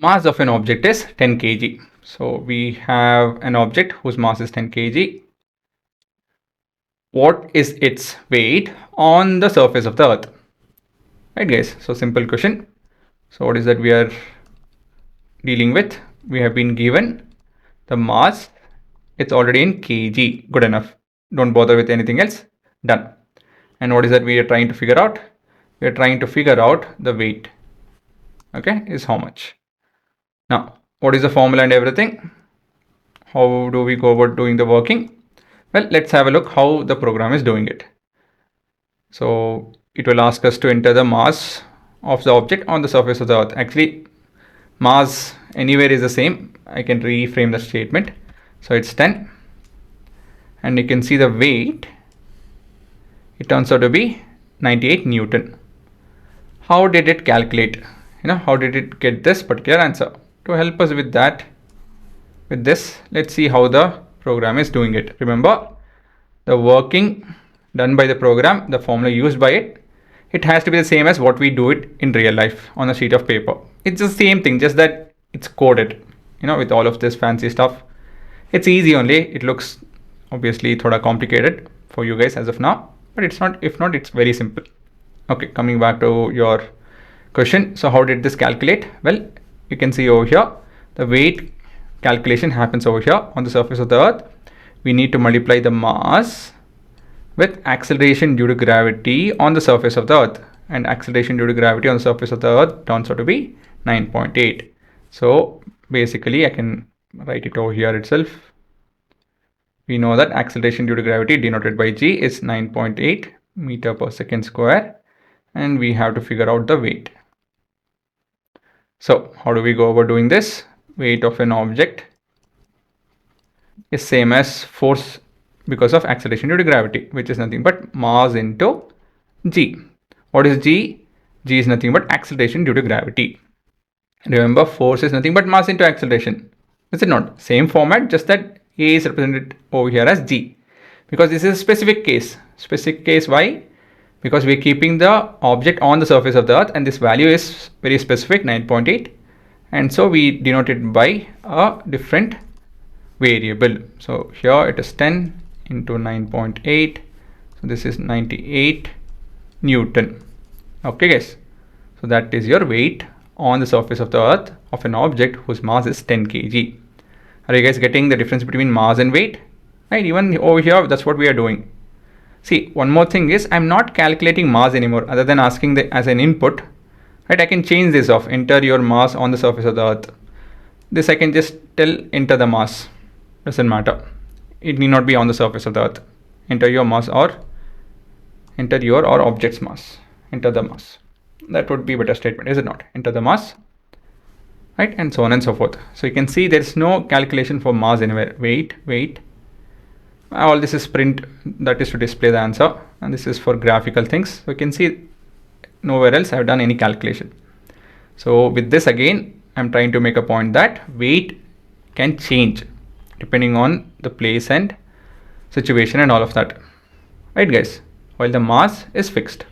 Mass of an object is 10 kg. So we have an object whose mass is 10 kg. What is its weight on the surface of the earth? Right guys, so simple question. So what is that we are dealing with? We have been given the mass. It's already in kg. Good enough. Don't bother with anything else. Done. And what is that we are trying to figure out? We are trying to figure out the weight. Okay, is how much. Now, what is the formula and everything? How do we go about doing the working? Well, let's have a look how the program is doing it. So it will ask us to enter the mass of the object on the surface of the earth. Actually, mass anywhere is the same. I can reframe the statement. So it's 10. And you can see the weight. It turns out to be 98 Newton. How did it calculate? How did it get this particular answer? To help us with that, with this, let's see how the program is doing it. Remember, the working done by the program, the formula used by it, it has to be the same as what we do it in real life on a sheet of paper. It's the same thing, just that it's coded, with all of this fancy stuff. It's easy only. It looks obviously thoda complicated for you guys as of now, but it's not. If not, it's very simple. Okay, coming back to your question. So how did this calculate? Well, you can see over here, the weight calculation happens over here on the surface of the earth. We need to multiply the mass with acceleration due to gravity on the surface of the earth, and acceleration due to gravity on the surface of the earth turns out to be 9.8. So basically I can write it over here itself. We know that acceleration due to gravity denoted by g is 9.8 meter per second square, and we have to figure out the weight. So how do we go about doing this? Weight of an object is same as force because of acceleration due to gravity, which is nothing but mass into g. What is g? G is nothing but acceleration due to gravity. Remember, force is nothing but mass into acceleration. Is it not? Same format, just that a is represented over here as g, because this is a specific case. Specific case, why? Because we're keeping the object on the surface of the earth, and this value is very specific, 9.8, and so we denote it by a different variable. So here it is 10 into 9.8, so this is 98 Newton. Okay guys, so that is your weight on the surface of the earth of an object whose mass is 10 kg. Are you guys getting the difference between mass and weight? Right, even over here, that's what we are doing. See, one more thing is, I'm not calculating mass anymore, other than asking as an input. Right, I can change this off, enter your mass on the surface of the earth. This I can just tell enter the mass. Doesn't matter. It need not be on the surface of the earth. Enter your mass, or enter your or object's mass. Enter the mass. That would be a better statement, is it not? Enter the mass. Right, and so on and so forth. So you can see there is no calculation for mass anywhere. Weight. All this is print, that is to display the answer, and this is for graphical things. So you can see nowhere else I have done any calculation. So with this, again, I'm trying to make a point that weight can change depending on the place and situation and all of that. Right guys, while the mass is fixed.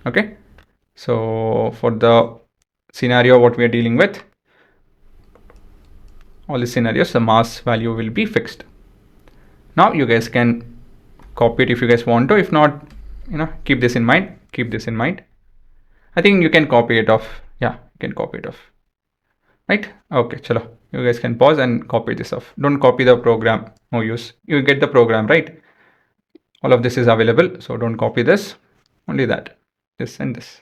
Okay, so for the scenario what we are dealing with, all the scenarios, the mass value will be fixed. Now you guys can copy it if you guys want to. If not, keep this in mind. I think you can copy it off. Yeah, you can copy it off. Right? Okay, chalo. You guys can pause and copy this off. Don't copy the program. No use. You get the program, right? All of this is available. So don't copy this. Only that. This and this.